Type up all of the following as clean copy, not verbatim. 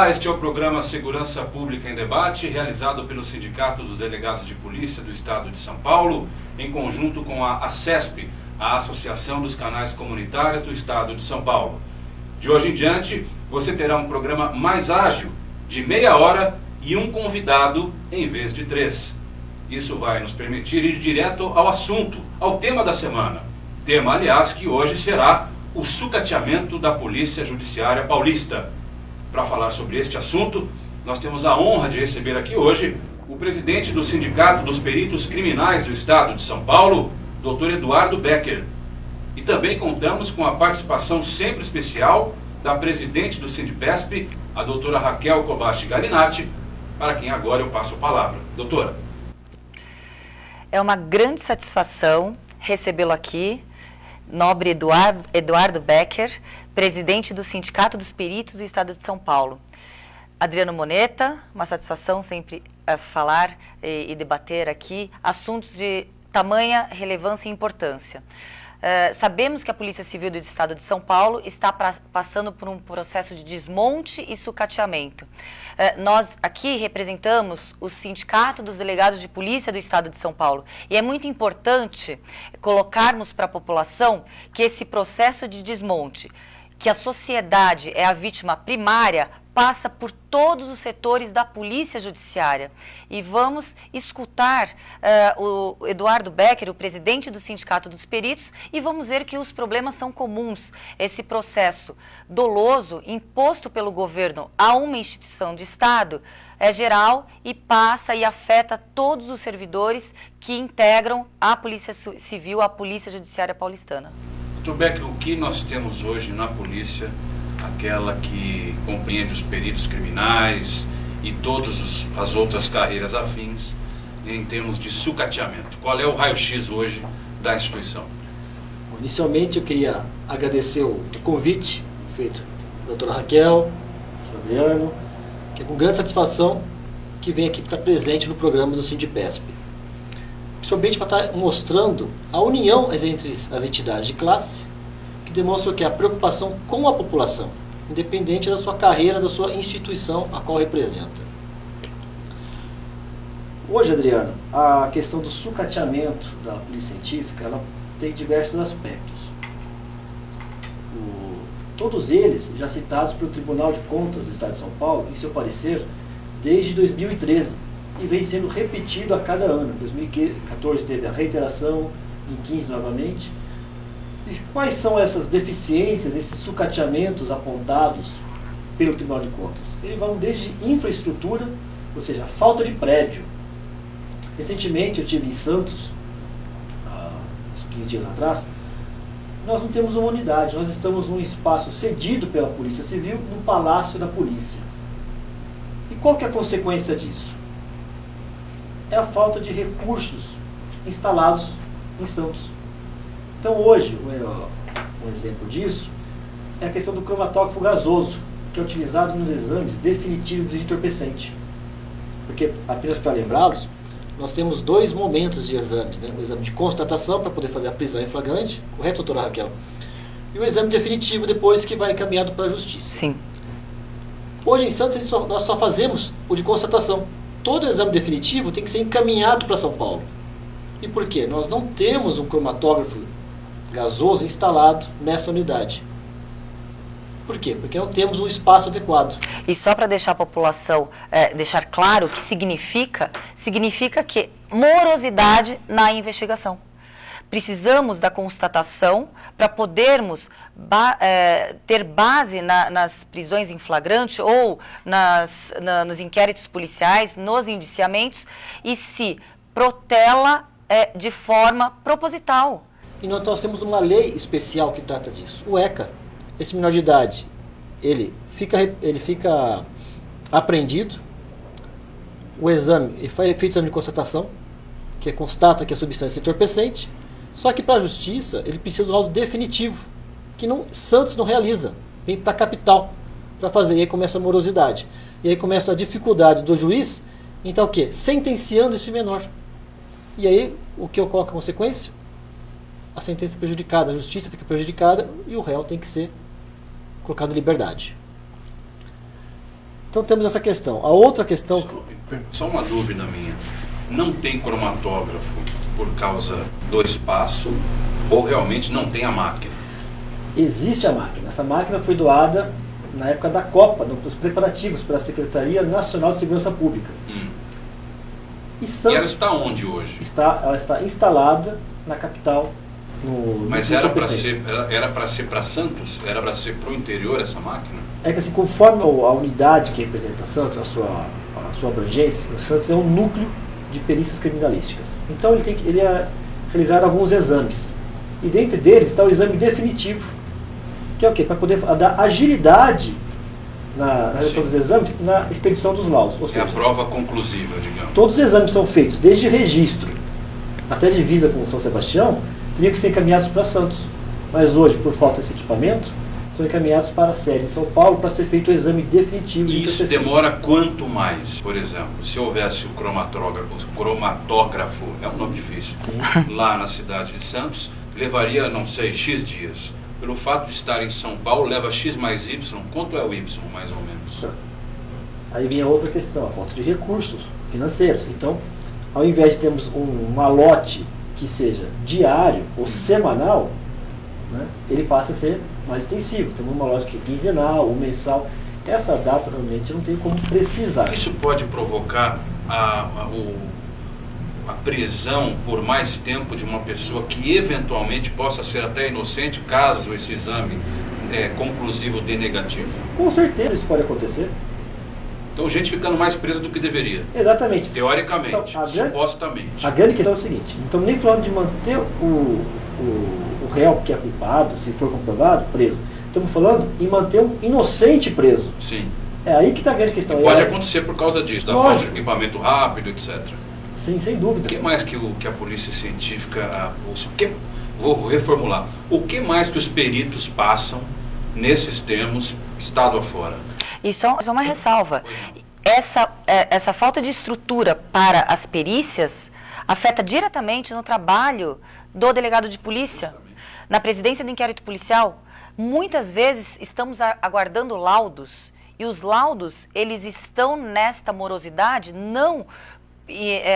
Olá, este é o programa Segurança Pública em Debate, realizado pelo Sindicato dos Delegados de Polícia do Estado de São Paulo, em conjunto com a ACESP, a Associação dos Canais Comunitários do Estado de São Paulo. De hoje em diante, você terá um programa mais ágil, de meia hora e um convidado em vez de 3. Isso vai nos permitir ir direto ao assunto, ao tema da semana. Tema, aliás, que hoje será o sucateamento da Polícia Judiciária Paulista. Para falar sobre este assunto, nós temos a honra de receber aqui hoje o presidente do Sindicato dos Peritos Criminais do Estado de São Paulo, Dr. Eduardo Becker. E também contamos com a participação sempre especial da presidente do Sindipesp, a doutora Raquel Kobashi Galinatti, para quem agora eu passo a palavra. Doutora. É uma grande satisfação recebê-lo aqui, nobre Eduardo Becker, presidente do Sindicato dos Peritos do Estado de São Paulo. Adriano Moneta, uma satisfação sempre falar e debater aqui assuntos de tamanha relevância e importância. Sabemos que a Polícia Civil do Estado de São Paulo está passando por um processo de desmonte e sucateamento. Nós aqui representamos o Sindicato dos Delegados de Polícia do Estado de São Paulo e é muito importante colocarmos para a população que esse processo de desmonte, que a sociedade é a vítima primária, passa por todos os setores da Polícia Judiciária. E vamos escutar o Eduardo Becker, o presidente do Sindicato dos Peritos, e vamos ver que os problemas são comuns. Esse processo doloso imposto pelo governo a uma instituição de Estado é geral e passa e afeta todos os servidores que integram a Polícia Civil, a Polícia Judiciária Paulistana. Dr. Becker, o que nós temos hoje na polícia, aquela que compreende os peritos criminais e todas as outras carreiras afins, em termos de sucateamento? Qual é o raio-x hoje da instituição? Inicialmente eu queria agradecer o convite feito pela doutora Raquel, pelo Adriano, que é com grande satisfação que vem aqui para estar presente no programa do Sindipesp. Principalmente para estar mostrando a união entre as entidades de classe, que demonstram que a preocupação com a população, independente da sua carreira, da sua instituição a qual representa. Hoje, Adriano, a questão do sucateamento da polícia científica, ela tem diversos aspectos. Todos eles já citados pelo Tribunal de Contas do Estado de São Paulo, em seu parecer, desde 2013, e vem sendo repetido a cada ano. Em 2014 teve a reiteração, em 2015 novamente. E quais são essas deficiências, esses sucateamentos apontados pelo Tribunal de Contas? Eles vão desde infraestrutura, ou seja, falta de prédio. Recentemente eu estive em Santos, há uns 15 dias atrás. Nós não temos uma unidade, nós estamos num espaço cedido pela Polícia Civil, no Palácio da Polícia. E qual que é a consequência disso? É a falta de recursos instalados em Santos. Então hoje, um exemplo disso é a questão do cromatógrafo gasoso, que é utilizado nos exames definitivos de entorpecente. Porque, apenas para lembrá-los, nós temos dois momentos de exames, né? O exame de constatação, para poder fazer a prisão em flagrante, correto, doutora Raquel? E o exame definitivo, depois que vai encaminhado para a Justiça. Sim. Hoje em Santos, nós só fazemos o de constatação. Todo exame definitivo tem que ser encaminhado para São Paulo. E por quê? Nós não temos um cromatógrafo gasoso instalado nessa unidade. Por quê? Porque não temos um espaço adequado. E só para deixar a população, deixar claro o que significa que morosidade na investigação. Precisamos da constatação para podermos ter base nas prisões em flagrante ou nos inquéritos policiais, nos indiciamentos, e se protela de forma proposital. E nós temos uma lei especial que trata disso, o ECA. Esse menor de idade, ele fica apreendido, o exame, ele foi feito exame de constatação, que constata que a substância é entorpecente, só que para a Justiça ele precisa do laudo definitivo, que Santos não realiza, vem para a capital para fazer, e aí começa a morosidade. E aí começa a dificuldade do juiz, então o quê? Sentenciando esse menor. E aí, o que ocorre com a consequência? A sentença é prejudicada, a justiça fica prejudicada e o réu tem que ser colocado em liberdade. Então temos essa questão. A outra questão... Só uma dúvida minha. Não tem cromatógrafo por causa do espaço ou realmente não tem a máquina? Existe a máquina. Essa máquina foi doada na época da Copa, nos preparativos para a Secretaria Nacional de Segurança Pública. E ela está onde hoje? Ela está instalada na capital. Mas era para ser para Santos? Era para ser para o interior essa máquina? É que assim, conforme a unidade que representa Santos, a sua abrangência, o Santos é um núcleo de perícias criminalísticas. Então ele ia realizar alguns exames. E dentre deles está o exame definitivo, que é o quê? Para poder dar agilidade na realização dos exames, na expedição dos laudos. Ou seja, é a prova conclusiva, digamos. Todos os exames são feitos, desde registro até divisa com São Sebastião, teriam que ser encaminhados para Santos. Mas hoje, por falta desse equipamento, são encaminhados para a sede de São Paulo para ser feito o exame definitivo. E isso demora quanto mais? Por exemplo, se houvesse o cromatógrafo, é um nome difícil, lá na cidade de Santos, levaria, não sei, X dias. Pelo fato de estar em São Paulo, leva X mais Y. Quanto é o Y, mais ou menos? Tá. Aí vem a outra questão, a falta de recursos financeiros. Então, ao invés de termos um malote que seja diário ou semanal, né, ele passa a ser mais extensivo. Temos uma loja que é quinzenal ou mensal. Essa data realmente não tem como precisar. Isso pode provocar a prisão por mais tempo de uma pessoa que eventualmente possa ser até inocente, caso esse exame conclusivo dê negativo? Com certeza isso pode acontecer. Então, gente ficando mais presa do que deveria. Exatamente. Teoricamente, então, supostamente. A grande questão é o seguinte: não estamos nem falando de manter o réu que é culpado, se for comprovado, preso. Estamos falando em manter um inocente preso. Sim. É aí que está a grande questão. E pode acontecer por causa disso, da falta de equipamento rápido, etc. Sim, sem dúvida. O que mais que a polícia científica... vou reformular. O que mais que os peritos passam nesses termos, estado afora? E só uma ressalva. Essa falta de estrutura para as perícias afeta diretamente no trabalho do delegado de polícia. Na presidência do inquérito policial, muitas vezes estamos aguardando laudos, e os laudos, eles estão nesta morosidade,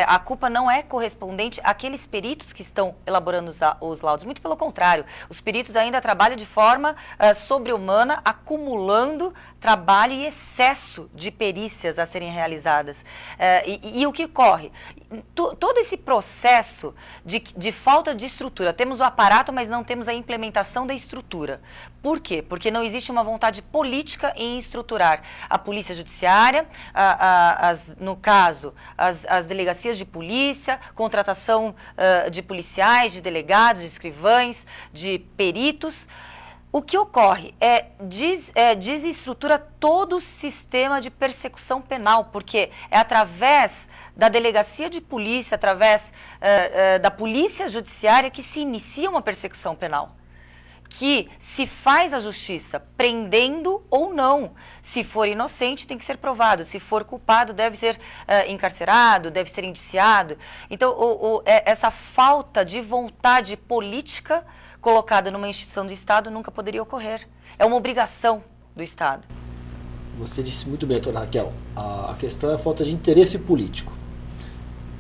a culpa não é correspondente àqueles peritos que estão elaborando os laudos. Muito pelo contrário, os peritos ainda trabalham de forma sobre-humana, acumulando trabalho e excesso de perícias a serem realizadas. E o que ocorre? Todo esse processo de falta de estrutura, temos o aparato, mas não temos a implementação da estrutura. Por quê? Porque não existe uma vontade política em estruturar a polícia judiciária, no caso, as delegacias de polícia, contratação de policiais, de delegados, de escrivães, de peritos. O que ocorre desestrutura todo o sistema de persecução penal, porque é através da delegacia de polícia, através da polícia judiciária que se inicia uma persecução penal, que se faz a justiça prendendo ou não. Se for inocente, tem que ser provado. Se for culpado, deve ser encarcerado, deve ser indiciado. Então, essa falta de vontade política colocada numa instituição do Estado nunca poderia ocorrer. É uma obrigação do Estado. Você disse muito bem, doutora Raquel. A questão é a falta de interesse político.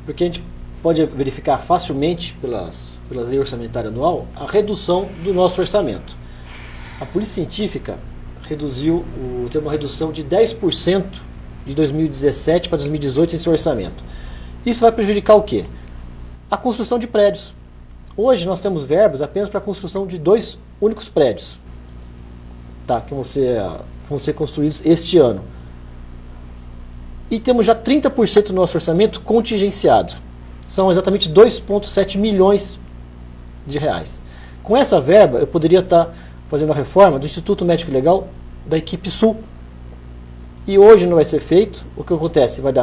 Porque a gente pode verificar facilmente pelas leis orçamentárias anual a redução do nosso orçamento. A Polícia Científica teve uma redução de 10% de 2017 para 2018 em seu orçamento. Isso vai prejudicar o quê? A construção de prédios. Hoje nós temos verbas apenas para a construção de 2 únicos prédios, que vão ser construídos este ano. E temos já 30% do nosso orçamento contingenciado. São exatamente 2,7 milhões de reais. Com essa verba, eu poderia estar fazendo a reforma do Instituto Médico Legal da equipe Sul. E hoje não vai ser feito. O que acontece? Vai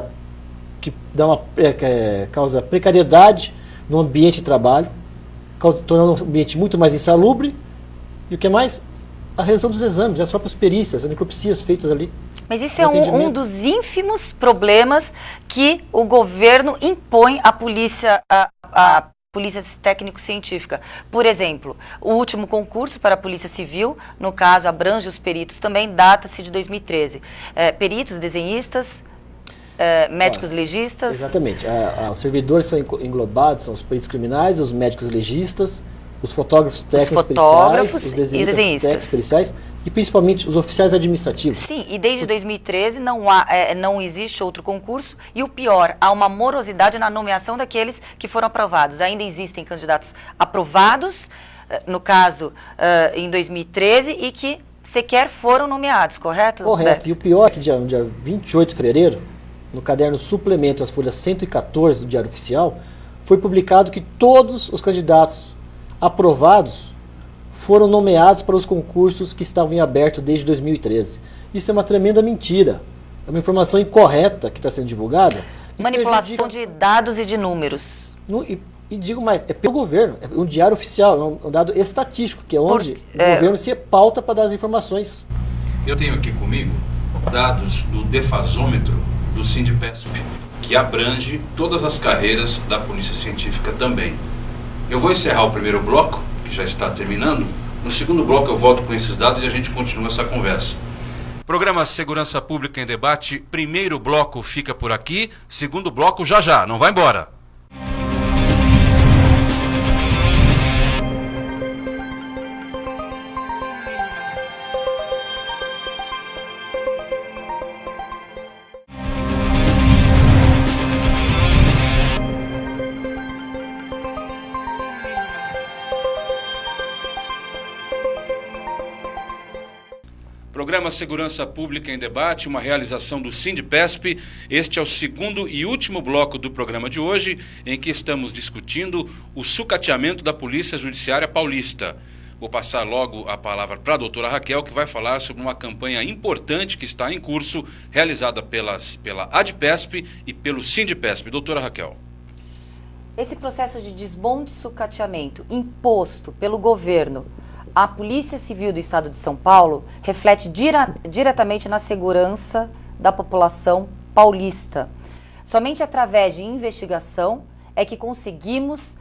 causa precariedade no ambiente de trabalho, tornando o ambiente muito mais insalubre. E o que mais? A realização dos exames, as próprias perícias, as necropsias feitas ali. Mas isso é um dos ínfimos problemas que o governo impõe à polícia, Polícia Técnico-Científica. Por exemplo, o último concurso para a Polícia Civil, no caso abrange os peritos também, data-se de 2013. Peritos, desenhistas, médicos legistas... Exatamente. Os servidores são englobados, são os peritos criminais, os médicos legistas, os fotógrafos técnicos periciais, os desenhistas técnicos periciais e principalmente os oficiais administrativos. Sim, e desde 2013 não existe outro concurso e o pior, há uma morosidade na nomeação daqueles que foram aprovados. Ainda existem candidatos aprovados, no caso em 2013, e que sequer foram nomeados, correto? Correto, e o pior é que no dia 28 de fevereiro, no caderno suplemento às folhas 114 do Diário Oficial, foi publicado que todos os candidatos aprovados foram nomeados para os concursos que estavam em aberto desde 2013. Isso é uma tremenda mentira. É uma informação incorreta que está sendo divulgada. Manipulação de dados e de números. E digo mais, é pelo governo, é um diário oficial, é um dado estatístico, que é onde o governo se pauta para dar as informações. Eu tenho aqui comigo dados do defasômetro do Sindipesp, que abrange todas as carreiras da Polícia Científica também. Eu vou encerrar o primeiro bloco, que já está terminando. No segundo bloco eu volto com esses dados e a gente continua essa conversa. Programa Segurança Pública em Debate, primeiro bloco fica por aqui, segundo bloco já, não vai embora. Programa Segurança Pública em Debate, uma realização do Sindipesp. Este é o segundo e último bloco do programa de hoje, em que estamos discutindo o sucateamento da Polícia Judiciária Paulista. Vou passar logo a palavra para a doutora Raquel, que vai falar sobre uma campanha importante que está em curso, realizada pela ADPESP e pelo Sindipesp. Doutora Raquel. Esse processo de desmonte e sucateamento imposto pelo governo à Polícia Civil do Estado de São Paulo reflete diretamente na segurança da população paulista. Somente através de investigação é que conseguimos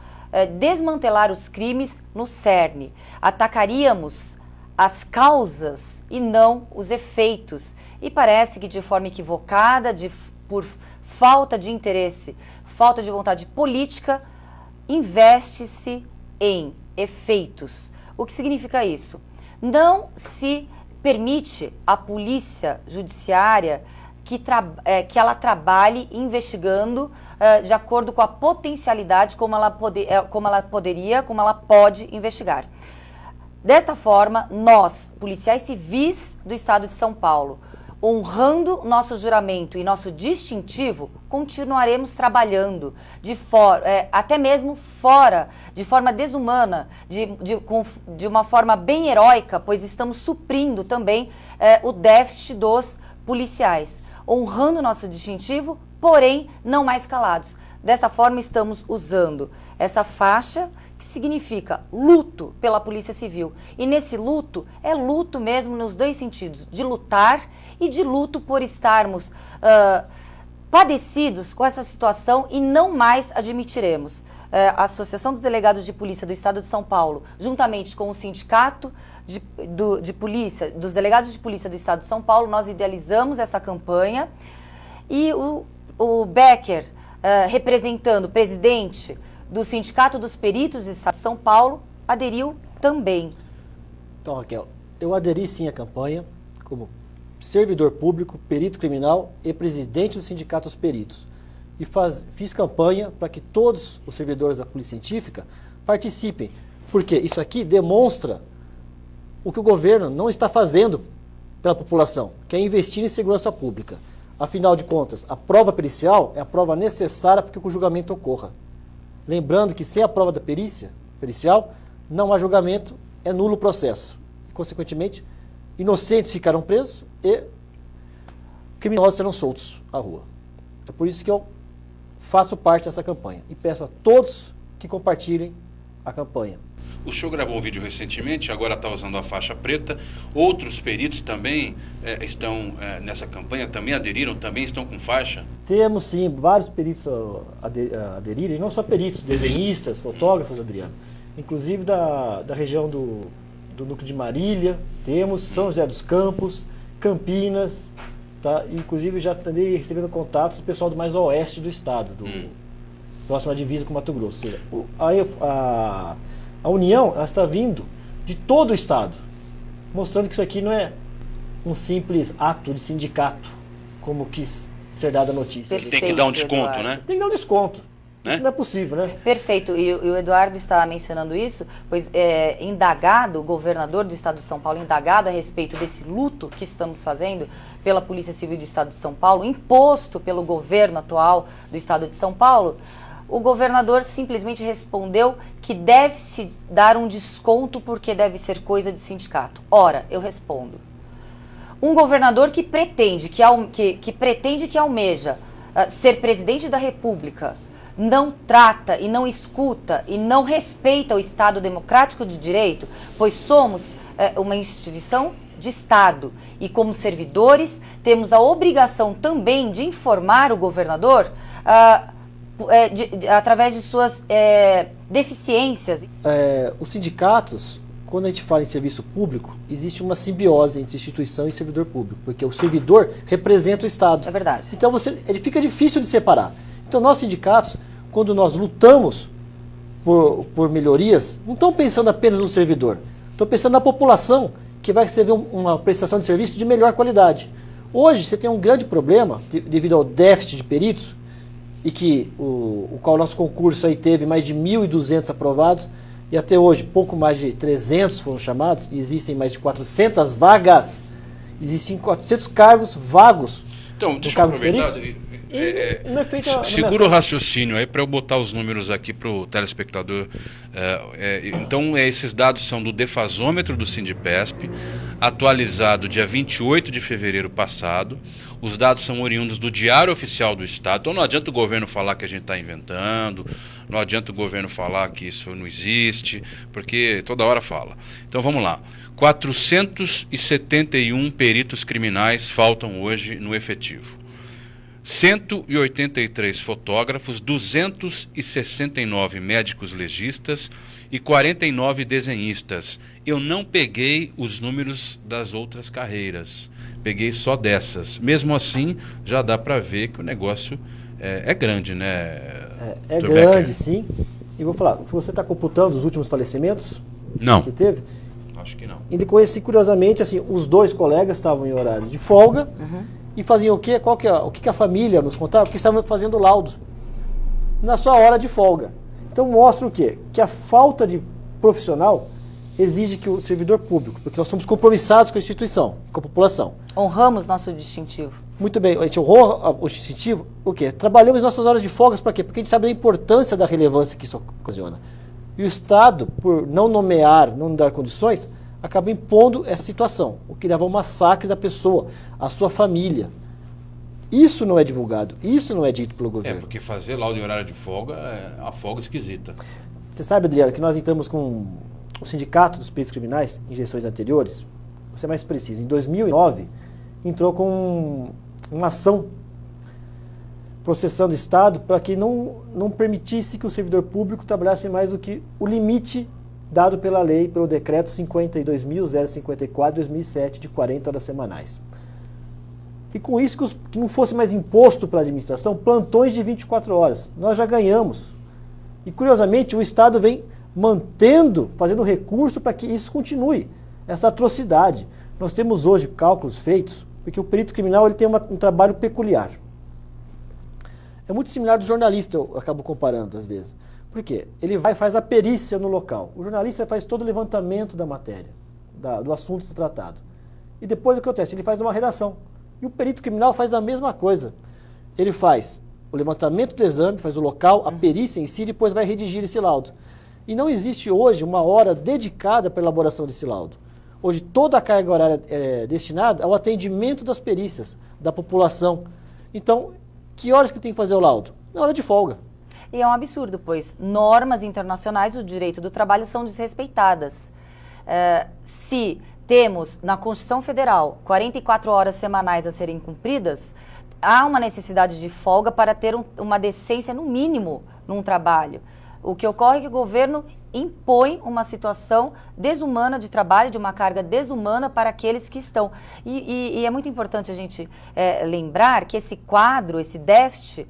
desmantelar os crimes no cerne. Atacaríamos as causas e não os efeitos. E parece que de forma equivocada, por falta de interesse, falta de vontade política, investe-se em efeitos. O que significa isso? Não se permite à polícia judiciária que ela trabalhe investigando de acordo com a potencialidade como ela pode investigar. Desta forma, nós, policiais civis do Estado de São Paulo, honrando nosso juramento e nosso distintivo, continuaremos trabalhando até mesmo fora, de forma desumana, de uma forma bem heróica, pois estamos suprindo também o déficit dos policiais, honrando nosso distintivo, porém não mais calados. Dessa forma estamos usando essa faixa que significa luto pela Polícia Civil. E nesse luto, é luto mesmo nos dois sentidos, de lutar e de luto por estarmos padecidos com essa situação e não mais admitiremos. A Associação dos Delegados de Polícia do Estado de São Paulo, juntamente com o Sindicato de Polícia, dos Delegados de Polícia do Estado de São Paulo, nós idealizamos essa campanha e o Becker, representando o presidente do Sindicato dos Peritos do Estado de São Paulo, aderiu também. Então, Raquel, eu aderi sim à campanha como servidor público, perito criminal e presidente do Sindicato dos Peritos. E fiz campanha para que todos os servidores da Polícia Científica participem, porque isso aqui demonstra o que o governo não está fazendo pela população, que é investir em segurança pública. Afinal de contas, a prova pericial é a prova necessária para que o julgamento ocorra. Lembrando que sem a prova da pericial, não há julgamento, é nulo o processo. E, consequentemente, inocentes ficarão presos e criminosos serão soltos à rua. É por isso que eu faço parte dessa campanha e peço a todos que compartilhem a campanha. O senhor gravou um vídeo recentemente, agora está usando a faixa preta. Outros peritos também estão nessa campanha, também aderiram, também estão com faixa? Temos sim, vários peritos aderirem, não só peritos, desenhistas, fotógrafos, Adriano. Inclusive da região do núcleo de Marília, temos São José dos Campos, Campinas, tá? Inclusive já andei recebendo contatos do pessoal do mais oeste do estado, próximo à divisa com Mato Grosso. Ou seja, a união, ela está vindo de todo o estado, mostrando que isso aqui não é um simples ato de sindicato, como quis ser dada a notícia. Perfeito, tem que dar um desconto, Eduardo, né? Tem que dar um desconto. Né? Isso não é possível, né? Perfeito, e o Eduardo está mencionando isso, pois indagado, o governador do estado de São Paulo, indagado a respeito desse luto que estamos fazendo pela Polícia Civil do estado de São Paulo, imposto pelo governo atual do estado de São Paulo, o governador simplesmente respondeu que deve-se dar um desconto porque deve ser coisa de sindicato. Ora, eu respondo. Um governador que pretende, que almeja ser presidente da República, não trata e não escuta e não respeita o Estado democrático de direito, pois somos uma instituição de Estado e como servidores temos a obrigação também de informar o governador através de suas deficiências. Os sindicatos, quando a gente fala em serviço público, existe uma simbiose entre instituição e servidor público, porque o servidor representa o Estado. É verdade. Então ele fica difícil de separar. Então nós sindicatos, quando nós lutamos por melhorias, não estão pensando apenas no servidor, estão pensando na população que vai receber uma prestação de serviço de melhor qualidade. Hoje você tem um grande problema devido ao déficit de peritos, e que o qual nosso concurso aí teve mais de 1.200 aprovados, e até hoje pouco mais de 300 foram chamados, e existem mais de 400 vagas, existem 400 cargos vagos. Então, deixa eu aproveitar. Segura o raciocínio aí para eu botar os números aqui para o telespectador. Então, esses dados são do defasômetro do Sindipesp, atualizado dia 28 de fevereiro passado. Os dados são oriundos do Diário Oficial do Estado. Então, não adianta o governo falar que a gente está inventando, não adianta o governo falar que isso não existe, porque toda hora fala. Então, vamos lá. 471 peritos criminais faltam hoje no efetivo. 183 fotógrafos, 269 médicos legistas e 49 desenhistas. Eu não peguei os números das outras carreiras, peguei só dessas. Mesmo assim, já dá para ver que o negócio é grande, né? É grande, sim. E vou falar, você está computando os últimos falecimentos? Não. Que teve? Acho que não. E conheci curiosamente, assim, os dois colegas estavam em horário de folga. E faziam o quê? O que a família nos contava? Porque estavam fazendo laudo na sua hora de folga. Então mostra o quê? Que a falta de profissional exige que o servidor público, porque nós somos compromissados com a instituição, com a população. Honramos nosso distintivo. Muito bem, a gente honra o distintivo, o quê? Trabalhamos nossas horas de folgas para quê? Porque a gente sabe da importância da relevância que isso ocasiona. E o Estado, por não nomear, não dar condições, acaba impondo essa situação, o que leva ao massacre da pessoa, a sua família. Isso não é divulgado, isso não é dito pelo governo. Porque fazer laudo em horário de folga é uma folga esquisita. Você sabe, Adriano, que nós entramos com o Sindicato dos Peritos Criminais em gestões anteriores, vou ser mais preciso, em 2009, entrou com uma ação processando o Estado para que não permitisse que o servidor público trabalhasse mais do que o limite dado pela lei, pelo decreto 52.054 de 2007, de 40 horas semanais. E com isso, que não fosse mais imposto para a administração, plantões de 24 horas. Nós já ganhamos. E, curiosamente, o Estado vem fazendo recurso para que isso continue, essa atrocidade. Nós temos hoje cálculos feitos, porque o perito criminal ele tem um trabalho peculiar. É muito similar do jornalista, eu acabo comparando às vezes. Por quê? Ele vai e faz a perícia no local. O jornalista faz todo o levantamento da matéria, do assunto a ser tratado. E depois o que acontece? Ele faz uma redação. E o perito criminal faz a mesma coisa. Ele faz o levantamento do exame, faz o local, a perícia em si, e depois vai redigir esse laudo. E não existe hoje uma hora dedicada para a elaboração desse laudo. Hoje toda a carga horária é destinada ao atendimento das perícias, da população. Então, que horas que tem que fazer o laudo? Na hora de folga. E é um absurdo, pois normas internacionais do direito do trabalho são desrespeitadas. Se temos na Constituição Federal 44 horas semanais a serem cumpridas, há uma necessidade de folga para ter uma decência, no mínimo, num trabalho. O que ocorre é que o governo impõe uma situação desumana de trabalho, de uma carga desumana para aqueles que estão. E é muito importante a gente lembrar que esse quadro, esse déficit,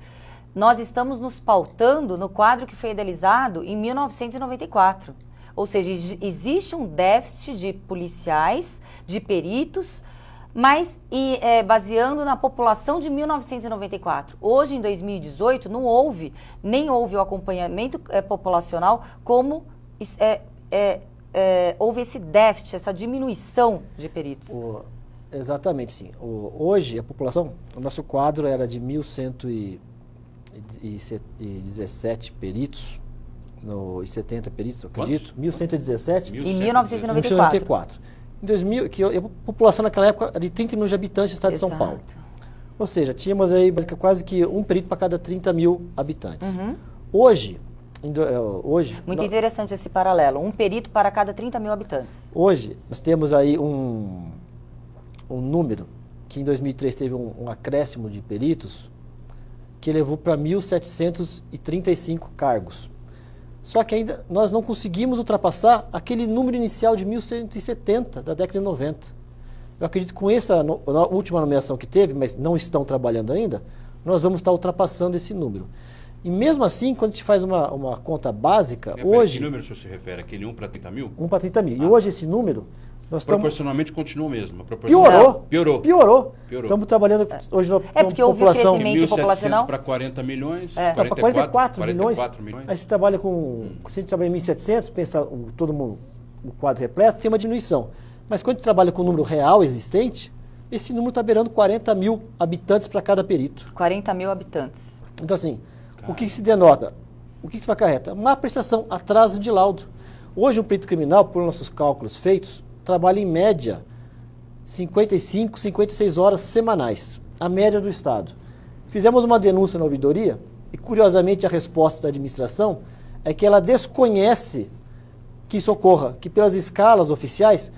nós estamos nos pautando no quadro que foi idealizado em 1994. Ou seja, existe um déficit de policiais, de peritos, mas baseando na população de 1994. Hoje, em 2018, nem houve o acompanhamento populacional como houve esse déficit, essa diminuição de peritos. Exatamente, sim. Hoje, a população, o nosso quadro era de 1.117 peritos, e 70 peritos, eu acredito. 1.117. Em 1994. Em 2000, a população naquela época era de 30 milhões de habitantes do estado de São Paulo. Ou seja, tínhamos aí quase que um perito para cada 30 mil habitantes. Hoje... Muito interessante esse paralelo, um perito para cada 30 mil habitantes. Hoje, nós temos aí um número que em 2003 teve um acréscimo de peritos que levou para 1.735 cargos. Só que ainda nós não conseguimos ultrapassar aquele número inicial de 1.170 da década de 90. Eu acredito que com essa última nomeação que teve, mas não estão trabalhando ainda, nós vamos estar ultrapassando esse número. E mesmo assim, quando a gente faz uma conta básica, hoje... Que número o senhor se refere? Aquele 1 para 30 mil? 1 para 30 mil. E hoje esse número... Nós proporcionalmente continua o mesmo. Piorou. Estamos trabalhando hoje na população... De 1.700 para 40 milhões, para 44 milhões. Aí você trabalha com... Se a gente trabalha em 1.700, pensa todo mundo, o quadro repleto, tem uma diminuição. Mas quando a gente trabalha com o número real existente, esse número está beirando 40 mil habitantes para cada perito. 40 mil habitantes. Então, assim, o que se denota? O que se acarreta? Má prestação, atraso de laudo. Hoje, um perito criminal, por nossos cálculos feitos, trabalha em média 55, 56 horas semanais, a média do Estado. Fizemos uma denúncia na ouvidoria e, curiosamente, a resposta da administração é que ela desconhece que isso ocorra, que pelas escalas oficiais,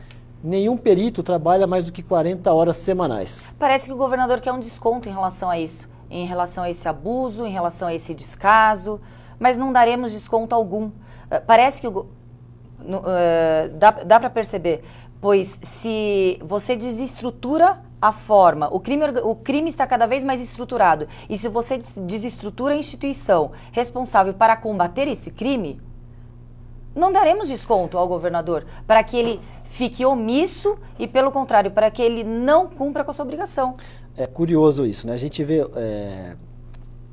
nenhum perito trabalha mais do que 40 horas semanais. Parece que o governador quer um desconto em relação a isso, em relação a esse abuso, em relação a esse descaso, mas não daremos desconto algum. Parece que dá para perceber, pois se você desestrutura a forma, o crime está cada vez mais estruturado, e se você desestrutura a instituição responsável para combater esse crime, não daremos desconto ao governador para que ele fique omisso e, pelo contrário, para que ele não cumpra com a sua obrigação. É curioso isso, né? A gente vê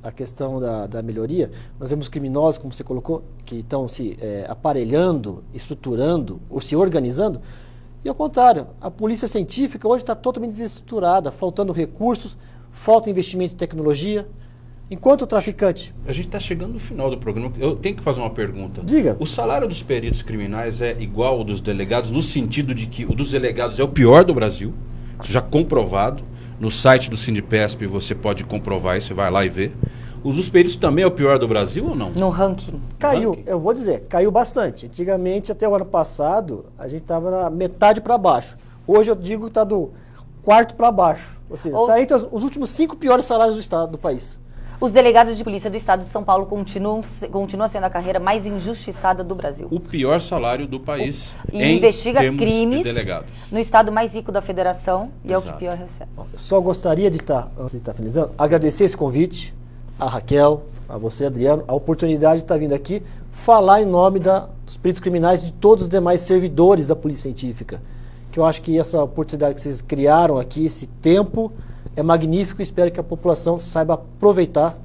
a questão da melhoria, nós vemos criminosos, como você colocou, que estão se aparelhando, estruturando ou se organizando, e ao contrário, a polícia científica hoje está totalmente desestruturada, faltando recursos, falta investimento em tecnologia, enquanto o traficante... A gente está chegando no final do programa, eu tenho que fazer uma pergunta. Diga. O salário dos peritos criminais é igual ao dos delegados, no sentido de que o dos delegados é o pior do Brasil, já comprovado. No site do Sindipesp você pode comprovar isso, você vai lá e vê. O dos peritos também é o pior do Brasil ou não? No ranking. Caiu, eu vou dizer, caiu bastante. Antigamente, até o ano passado, a gente estava na metade para baixo. Hoje eu digo que está do quarto para baixo. Ou seja, está entre os últimos 5 piores salários do estado, do país. Os delegados de polícia do estado de São Paulo continuam sendo a carreira mais injustiçada do Brasil. O pior salário do país e investiga crimes de delegados. No estado mais rico da federação e é o que pior recebe. Eu só gostaria de antes de estar finalizando, agradecer esse convite a Raquel, a você, Adriano, a oportunidade de estar vindo aqui falar em nome dos peritos criminais e de todos os demais servidores da Polícia Científica. Que eu acho que essa oportunidade que vocês criaram aqui, esse tempo, é magnífico e espero que a população saiba aproveitar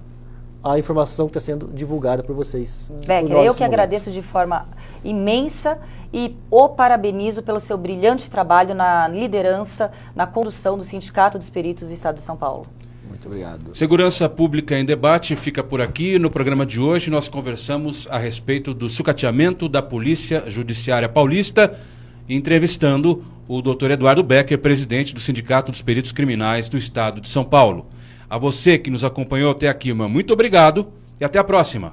a informação que está sendo divulgada por vocês. Becker, eu que agradeço de forma imensa e o parabenizo pelo seu brilhante trabalho na liderança, na condução do Sindicato dos Peritos do Estado de São Paulo. Muito obrigado. Segurança Pública em Debate fica por aqui. No programa de hoje nós conversamos a respeito do sucateamento da Polícia Judiciária Paulista, entrevistando o Dr. Eduardo Becker, presidente do Sindicato dos Peritos Criminais do Estado de São Paulo. A você que nos acompanhou até aqui, muito obrigado e até a próxima.